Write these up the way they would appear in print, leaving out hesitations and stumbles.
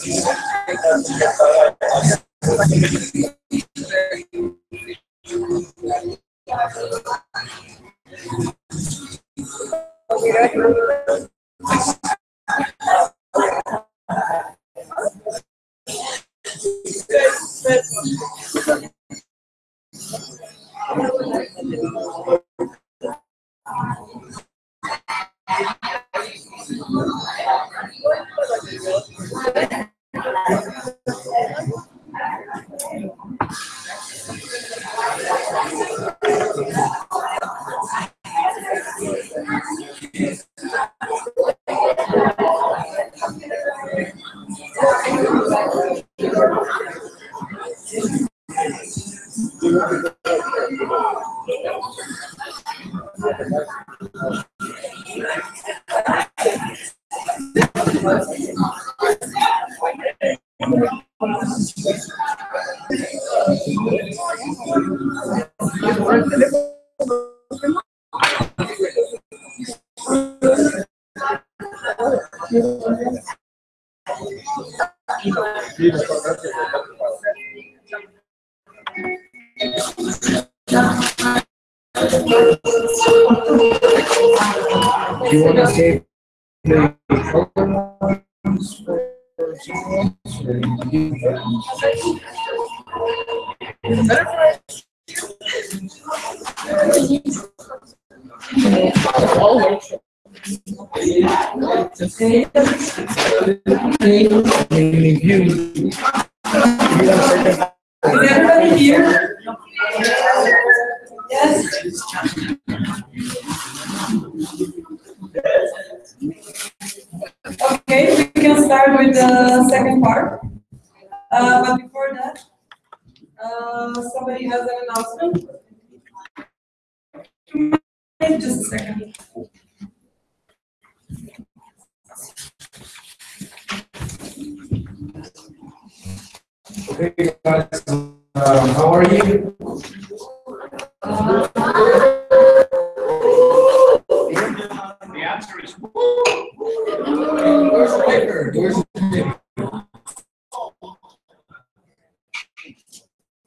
You want to save the color ones for someone else, or you Is everybody here? Yes. Okay, we can start with the second part. But before that, somebody has an announcement. Just a second. Okay, guys, how are you? The answer is Where's the paper? Where's the paper?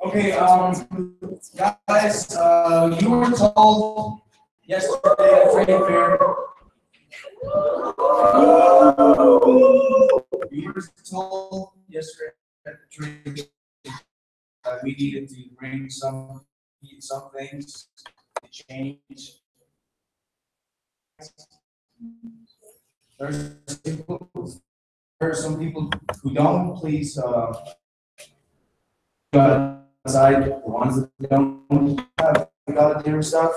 Okay, guys, you were told yesterday at trade fair. You were told yesterday at the trade that we needed to bring some things to change. There are some people who don't. Please go outside, the ones that don't have egalitarian stuff,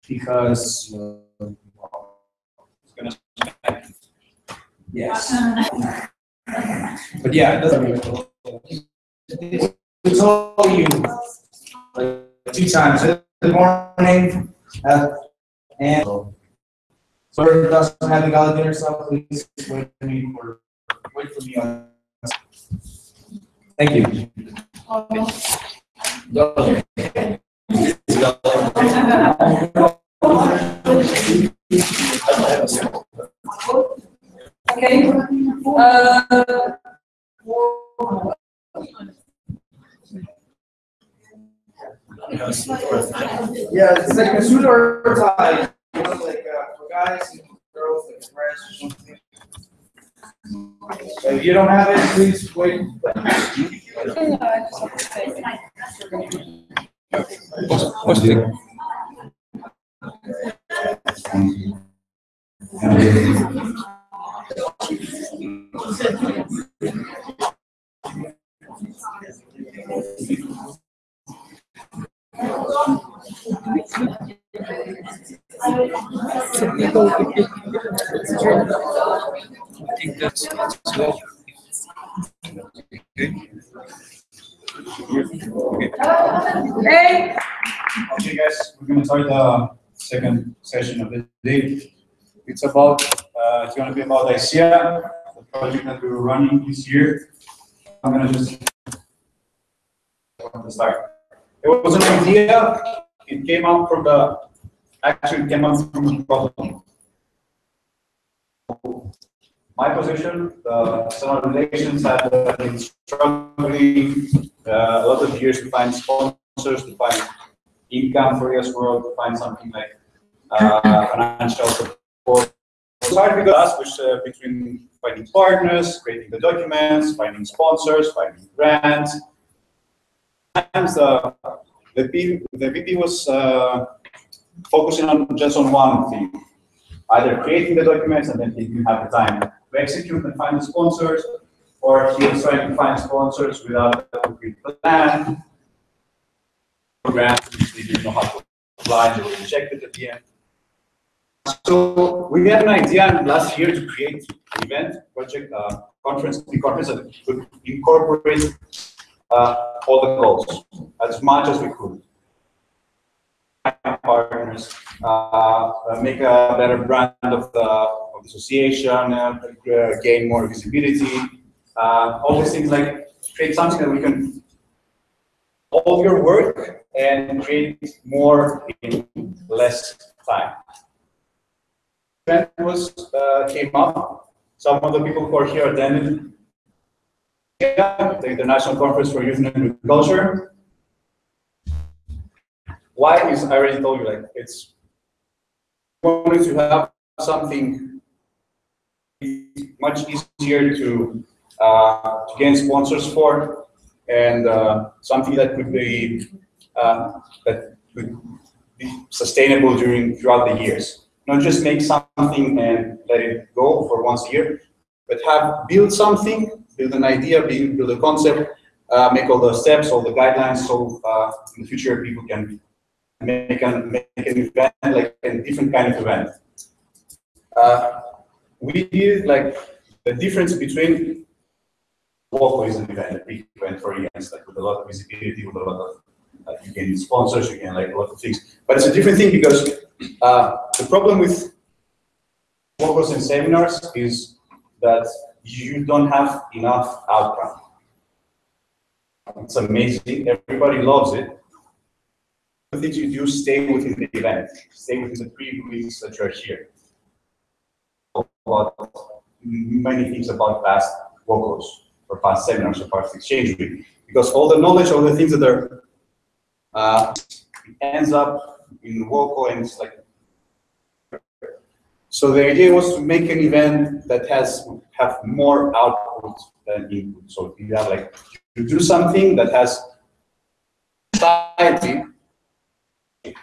because it's gonna smack. Yes. But yeah, it doesn't. We told you like 2 times in the morning, and so if it doesn't have egalitarian stuff, please wait for me on. Thank you. Okay. Yeah, it's like a suit or a tie. You know, like for guys and girls, like a dress or something. So if you don't have it, please wait. I think that's good. Hey. Okay, guys, we're going to start the second session of the day. It's about, it's going to be about ICEA, the project that we were running this year. I'm going to just start. It was an idea. It came out from actually it came out from a problem. my position, the external relations had been struggling a lot of years to find sponsors, to find income for US World, to find something like financial support. So hard because which between finding partners, creating the documents, finding sponsors, finding grants. Sometimes the VP was focusing on just on one thing, either creating the documents and then he didn't have the time to execute and find the sponsors, or he was trying to find sponsors without a complete plan. Grants which they didn't know how to apply, they were rejected at the end. So we had an idea last year to create an event, project, conference that would incorporate all the goals as much as we could. Partners, make a better brand of the association, gain more visibility, all these things, like create something that we can all your work and create more in less time. Event came up. Some of the people who are here attended the International Conference for Youth and Agriculture. Why is, I already told you, like it's wanted to have something much easier to gain sponsors for, and something that could be sustainable throughout the years. Not just make something and let it go for once a year, but build something, build an idea, build a concept, make all the steps, all the guidelines, so in the future people can make an event, like a different kind of event. We did like the difference between WOCO is an event, a big event for events, like with a lot of visibility, with a lot of you can sponsors, you can like a lot of things. But it's a different thing because the problem with WOCOs and seminars is that you don't have enough outcome. It's amazing, everybody loves it. The things you do stay within the event, stay within the 3 weeks that you're here. About many things about past WOCOs or past seminars or past exchange week, because all the knowledge, all the things that are ends up in WOCO, and it's like. So the idea was to make an event that have more output than input. So you have like to do something that has society.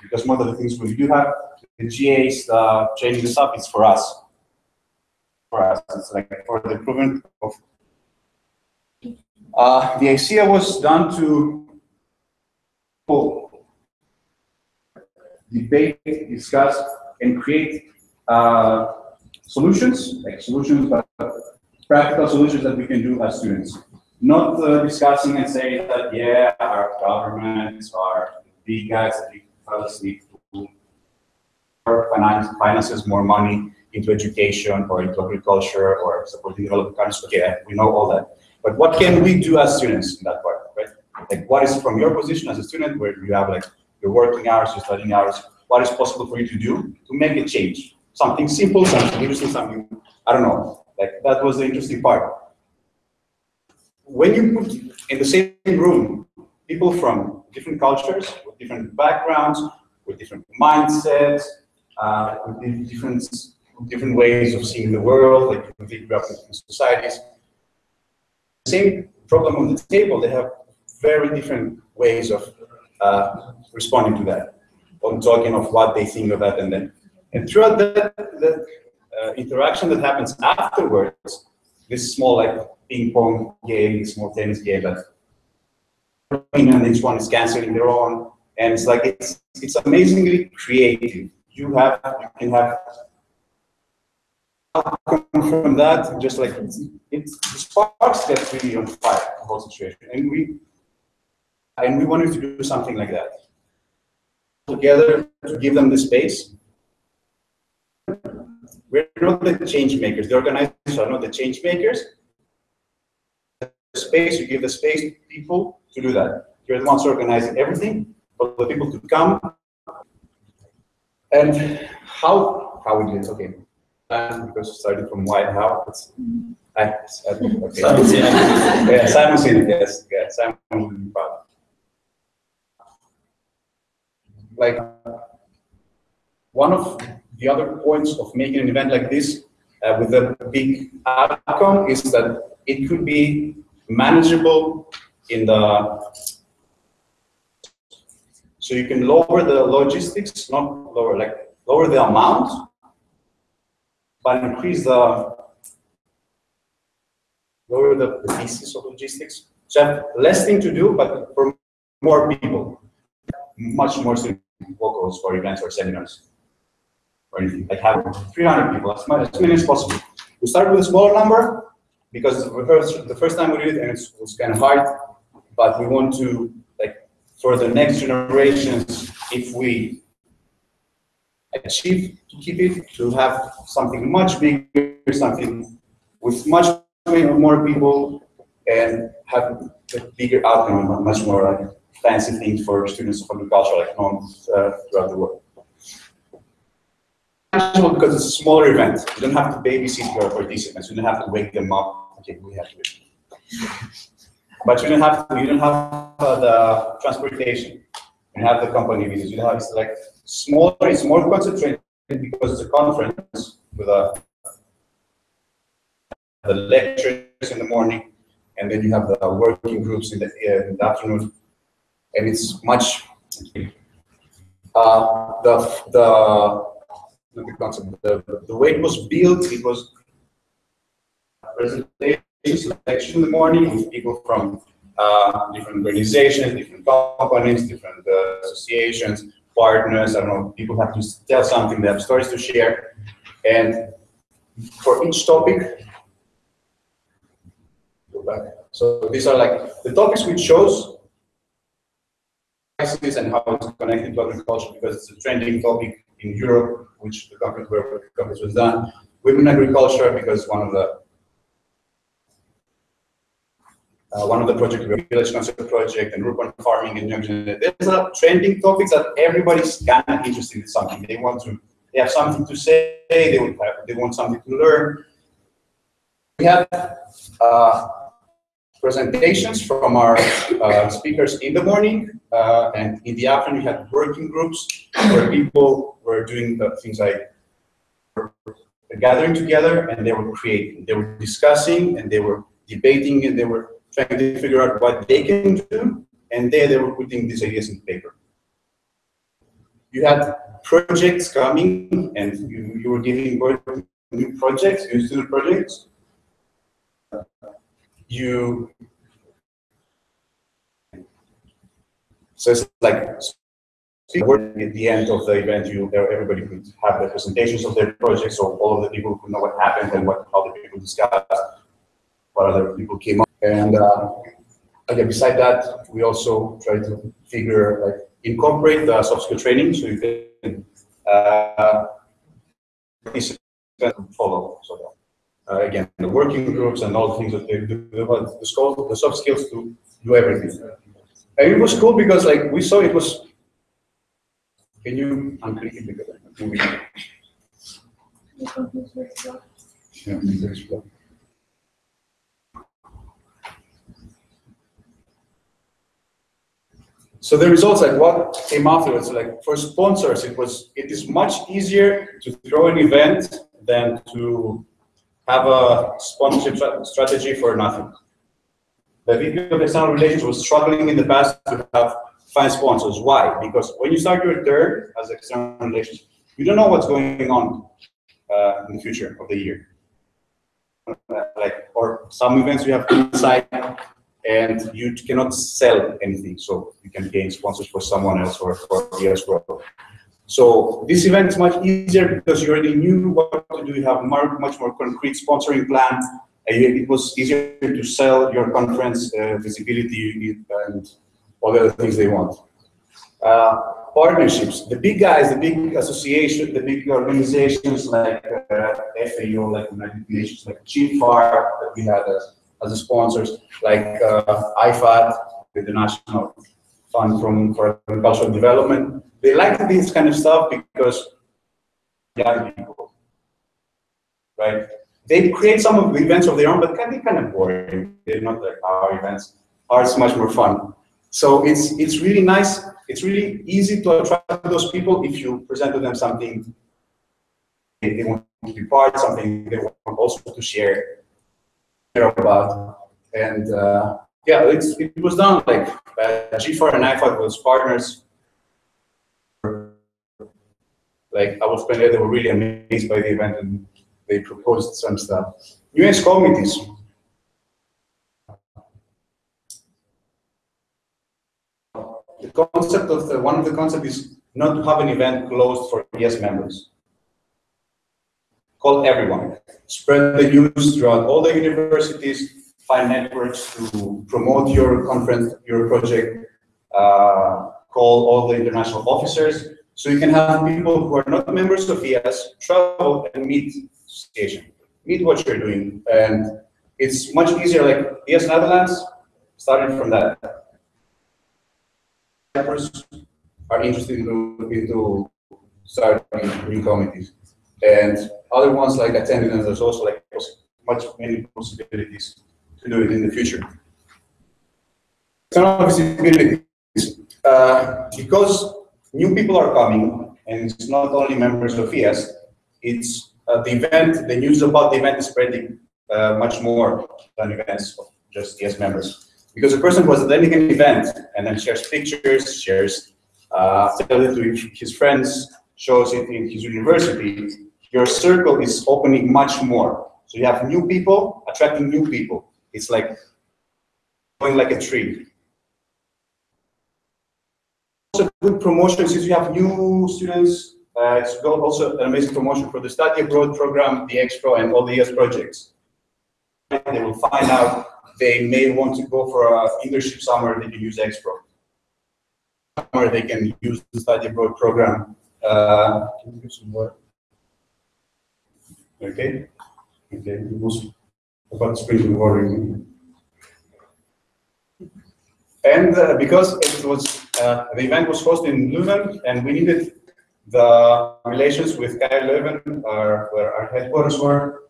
Because one of the things when you have the GAs changing this up, it's for us. For us, it's like for the improvement of. The idea was done to debate, discuss, and create solutions, but practical solutions that we can do as students. Not discussing and saying that, yeah, our governments are big guys that we need to finances more money into education or into agriculture or supporting developing countries. Okay, we know all that. But what can we do as students in that part, right? Like what is from your position as a student where you have like your working hours, your studying hours, what is possible for you to do to make a change? Something simple, something interesting, something, I don't know. Like that was the interesting part. When you put in the same room people from different cultures, with different backgrounds, with different mindsets, with different ways of seeing the world, like they grew up in different societies. Same problem on the table, they have very different ways of responding to that, on talking of what they think of that, and throughout that interaction that happens afterwards, this small like ping pong game, small tennis game that and each one is canceling their own, and it's like it's amazingly creative. You can have outcome from that, just like it sparks get really on fire, the whole situation, and we wanted to do something like that together to give them the space. We're not the change makers. The organizers are not the change makers. Space, you give the space to people to do that. You're the ones organizing everything for the people to come. And how we do it, okay. because it started from White House. Okay. Simon Sinek. Yeah, Simon Sinek, yes. Yeah, Simon will be proud. Like, one of the other points of making an event like this with a big outcome is that it could be manageable in the, so you can lower the logistics, not lower, like lower the amount, but increase the, lower the pieces of logistics. So have less thing to do, but for more people, much more vocals for events or seminars. Or anything, like have 300 people, as many as possible. We start with a smaller number because the first time we did it and it was kind of hard, but we want to, like, for the next generations, if we achieve to keep it, to have something much bigger, something with much more people, and have a bigger outcome, much more like fancy things for students of agriculture, like known throughout the world. Because it's a smaller event, you don't have to babysit your participants. You don't have to wake them up. Okay, we have to. But you don't have the transportation. You have the company visits. You have, it's like smaller. It's more concentrated because it's a conference with the lectures in the morning, and then you have the working groups in the afternoon, and it's much. The concept, the way it was built, it was presentations, lectures in the morning with people from different organizations, different companies, different associations, partners. I don't know, people have to tell something, they have stories to share. And for each topic, go back. So these are like the topics we chose, and how it's connected to agriculture, because it's a trending topic in Europe, which the conference where the conference was done. Women in agriculture, because one of the projects, the village concept project, and urban farming and young generation. There's a trending topics that everybody's kind of interested in something. They have something to say. They want something to learn. We have presentations from our speakers in the morning, and in the afternoon we had working groups where people were doing the things like gathering together, and they were creating, they were discussing, and they were debating, and they were trying to figure out what they can do, and they were putting these ideas in paper. You had projects coming, and you were giving birth to new projects, new student projects. So it's like at the end of the event, everybody could have the presentations of their projects, so all of the people could know what happened and how the people discussed, what other people came up. And again, beside that, we also try to incorporate the soft skill training, so you can follow. So again, the working groups and all the things that they do, the soft skills to do everything. And it was cool because we saw it was. Can you unclick it because I'm moving? Yeah, so the results, what came afterwards, for sponsors, it is much easier to throw an event than to have a sponsorship strategy for nothing. The VP of External Relations was struggling in the past to find sponsors. Why? Because when you start your term as External Relations, you don't know what's going on in the future of the year. Or some events you have inside, and you cannot sell anything, so you can gain sponsors for someone else or for you as well. So this event is much easier because you already knew what to do. You have much more concrete sponsoring plan. It was easier to sell your conference visibility and all the other things they want. Partnerships, the big guys, the big associations, the big organizations like FAO, like United Nations, like GFAR that we had as sponsors, like IFAD, with the National Fund for Agricultural Development. They like this kind of stuff because young people. right? They create some of the events of their own, but can be kind of boring. They're not like our events. Ours is much more fun. So it's really nice. It's really easy to attract those people if you present to them something they want to be part, something they want also to share about. And yeah, it was done like G4 and IFAD was partners. Like I was there, they were really amazed by the event and they proposed some stuff. US committees. The concept of one of the concepts is not to have an event closed for yes members. Call everyone. Spread the news throughout all the universities, find networks to promote your conference, your project, call all the international officers, so you can have people who are not members of ES travel and meet station, meet what you're doing. And it's much easier, like ES Netherlands started from that. Are interested into starting green committees, and other ones like attendance. There's also like many possibilities to do it in the future. External visibility, because new people are coming, and it's not only members of ES. It's the event. The news about the event is spreading much more than events of just ES members. Because a person who was attending an event and then shares pictures, shares tells it to his friends, shows it in his university, your circle is opening much more. So you have new people attracting new people. It's like going like a tree. Also, good promotion since you have new students. It's also an amazing promotion for the study abroad program, the Expo, and all the ES projects. They will find out they may want to go for a internship summer. They can use Expo. Summer they can use the study abroad program. Can you give some more? Okay. Okay. It was about sprinkling water. And because it was the event was hosted in Leuven, and we needed the relations with KU Leuven, where our headquarters were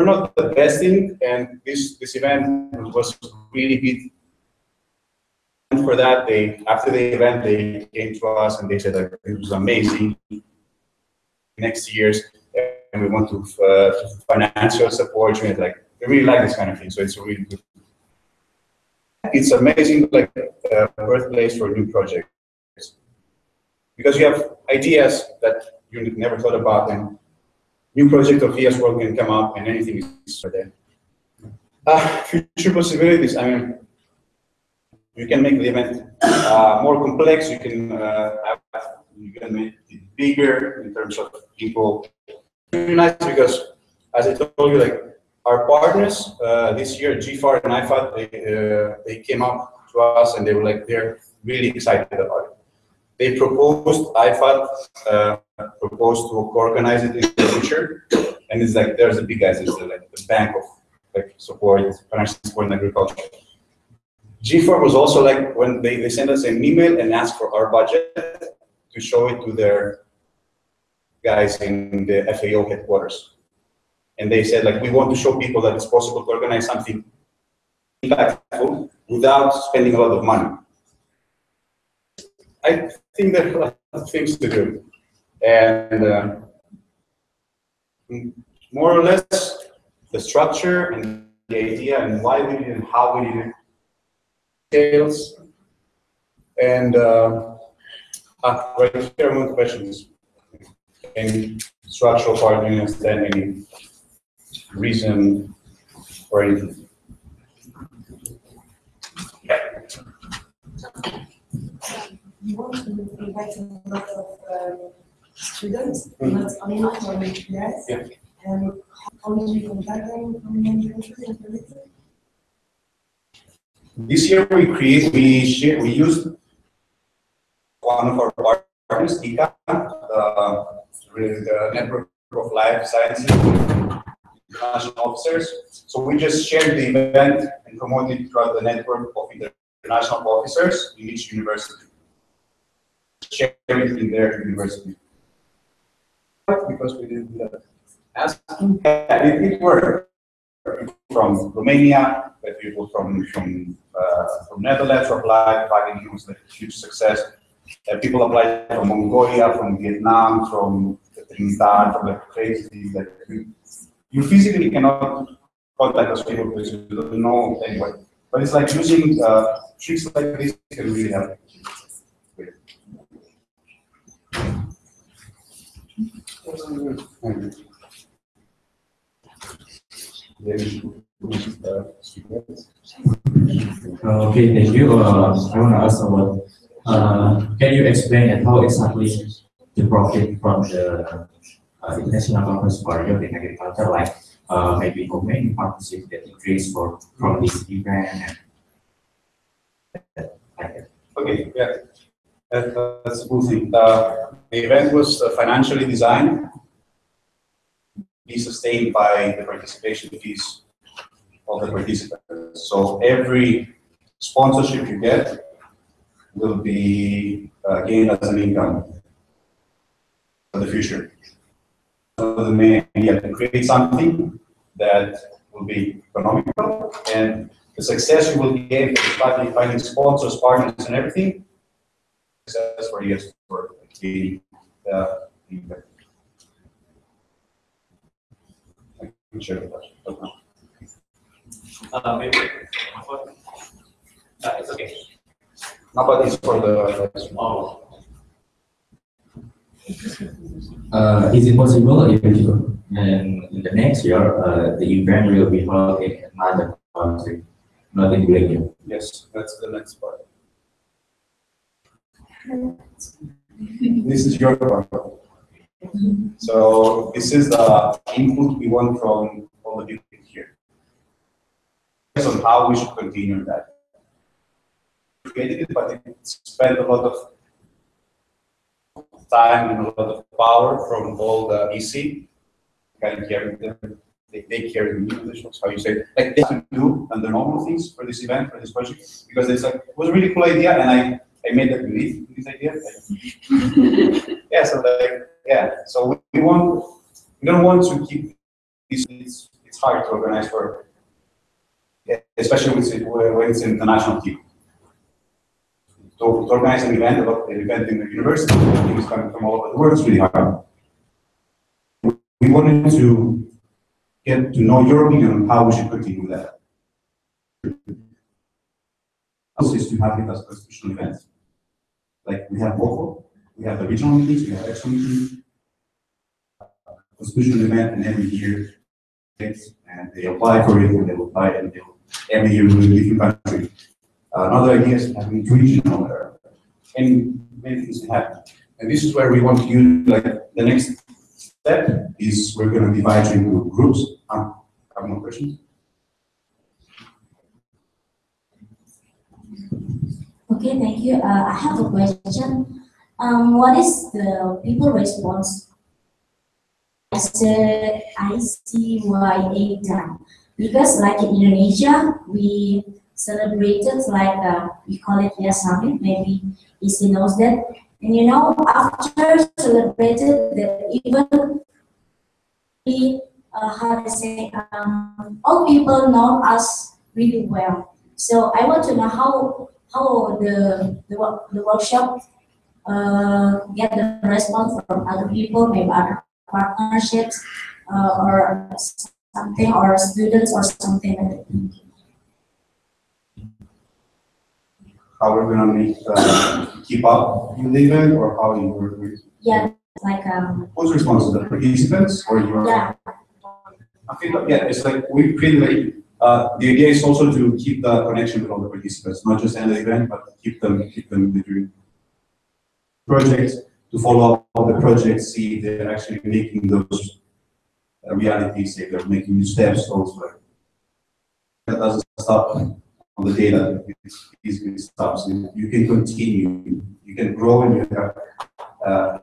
not the best thing, and this event was really big. And for that, after the event, they came to us and they said that it was amazing. Next years, and we want to financial support. And like we really like this kind of thing, so it's really good. It's amazing, like birthplace for new projects. Because you have ideas that you never thought about, and new project of ES World can come up, and anything is there. Future possibilities. I mean, you can make the event more complex. You can make it bigger in terms of people. It's really nice because, as I told you, like our partners this year, G4 and IFAD, they came up to us and they were like they're really excited about it. They proposed, IFAD proposed to organize it in the future, and it's like there's the big guys, it's like the bank of like support, financial support in agriculture. G4 was also like when they sent us an email and asked for our budget to show it to their guys in the FAO headquarters, and they said like we want to show people that it's possible to organize something impactful without spending a lot of money. I think there are a lot of things to do, and more or less the structure and the idea and why we did it and how we did it, details, and right here more questions. Any structural part, do you understand any reason or anything? You want to invite a lot of students, not only from the US, Yeah. and how did you contact them from many countries and everything? This year we used one of our partners, ICA, the Network of Life Sciences International Officers. So we just shared the event and promoted it throughout the network of international officers in each university. Share it in their university. Because we didn't do that. Asking, yeah, it worked. From Romania, but people from Netherlands applied, finding it was like a huge success. People applied from Mongolia, from Vietnam, from Trinidad, from like crazy. Like you physically cannot contact those people because you don't know anyway. But it's like using tricks like this can really help. Okay, thank you. I want to ask about, can you explain how exactly the profit from the international conference for youth in agriculture, like maybe community partnership that increase from this event and like that? Okay, yeah, that's a cool thing. The event was financially designed to be sustained by the participation fees of the participants. So every sponsorship you get will be gained as an income for the future. So the main idea to create something that will be economical, and the success you will gain by finding sponsors, partners, and everything. Success for years for the event. I can share with that. Maybe. It's okay. How about this for the? Oh. Is it possible if you, in the next year the event will be held in another country, not in Belgium? Yes, that's the next part. This is your part. So this is the input we want from all the people here. On how we should continue that. We created it, but it spent a lot of time and a lot of power from all the EC. Kind of carrying them. They carry the new positions, how you say, like they have to do and the normal things for this event, for this project, because it's like, it was a really cool idea, and I made them believe in this idea. Yeah, so like, yeah, so we don't want to keep this, it's hard to organize for, especially when it's an international team. To organize an event about an event in the university, things coming from all over the world is really hard. We wanted to get to know your opinion on how we should continue that. Also, is to have it as constitutional events. Like we have local, we have the regional meetings, we have extra meetings, constitutional event, and every year, and they apply for it, and they will apply, and every year we will different country. Another idea is having regional, and many things can happen. And this is where we want you, like the next step is we're going to divide you into groups. Have more questions? Okay, thank you. I have a question. What is the people response as the ICYA done? Because like in Indonesia, we celebrated like we call it Year Summit. Maybe Isi knows that. And you know, after celebrated, the even we how to say all people know us really well. So I want to know how the workshop get the response from other people, maybe other partnerships or something, or students or something like that. How we're going to make keep up with the event, or how you work with? Yeah, like who's responsible? The participants or your? yeah. Okay, yeah, it's like we pretty like the idea is also to keep the connection with all the participants, not just end the event, but keep them during projects, to follow up on the projects, see if they're actually making those realities, if they're making new steps also. That doesn't stop on the data, it's easily stops. You can continue, you can grow, and you have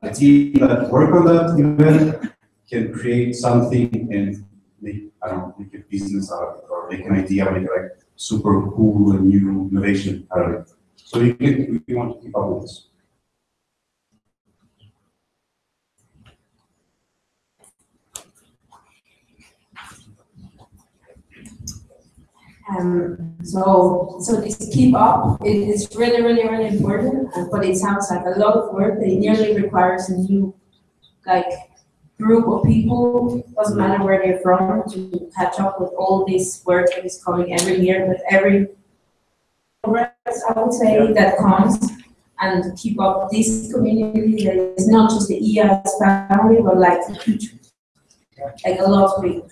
a team that work on that event can create something and make, I don't know, make a business out of it, or make an idea, make like super cool and new innovation out of it. So you want to keep up with this. So this keep up, it is really, really, really important, but it sounds like a lot of work. It nearly requires a new, like, group of people, doesn't matter where they're from, to catch up with all this work that is coming every year, with every progress, I would say, that comes, and keep up this community that is not just the EIS family, but like the future, like a lot of people.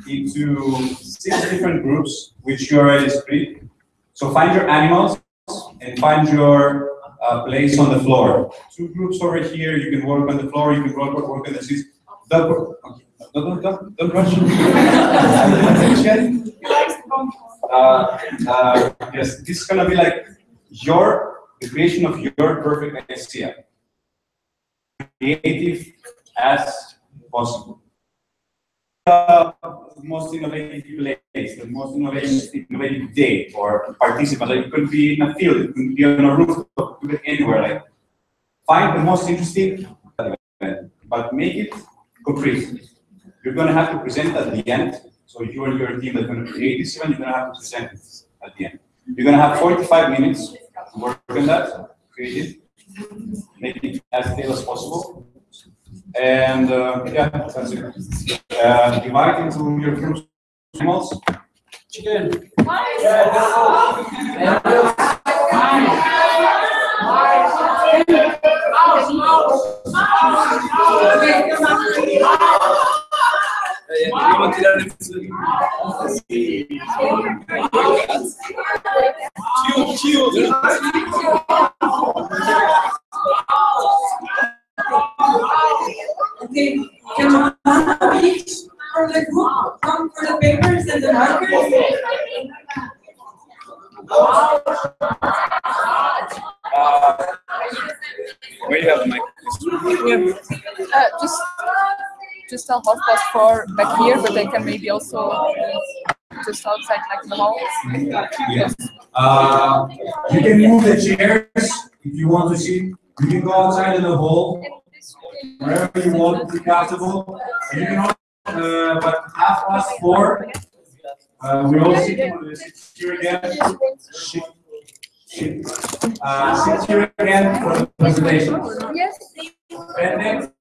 into 6 different groups, which you already split. So find your animals and find your place on the floor. 2 groups over here, you can work on the floor, you can work on the seats. Don't rush. Yes, this is gonna be like the creation of your perfect idea. Creative as possible. The most innovative place, the most innovative day for participants. Like it could be in a field, it could be on a rooftop, it could be anywhere. Like find the most interesting event, but make it concrete. You're going to have to present at the end. So you and your team are going to create this event. You're going to have to present it at the end. You're going to have 45 minutes to work on that, create it, make it as detailed as possible. And yeah, that's it. Divide into your groups animals. Chicken. Okay, can one each from the group come for the papers and the markers? Where you have the mic? Just tell Hofbus for back here, but they can maybe also just outside, like in the hall. Yes. You can move the chairs if you want to see. You can go outside in the hall, wherever you want to be comfortable. And you can also, but 4:30, we all sit here again. Sit here again for the presentation. Yes. And then,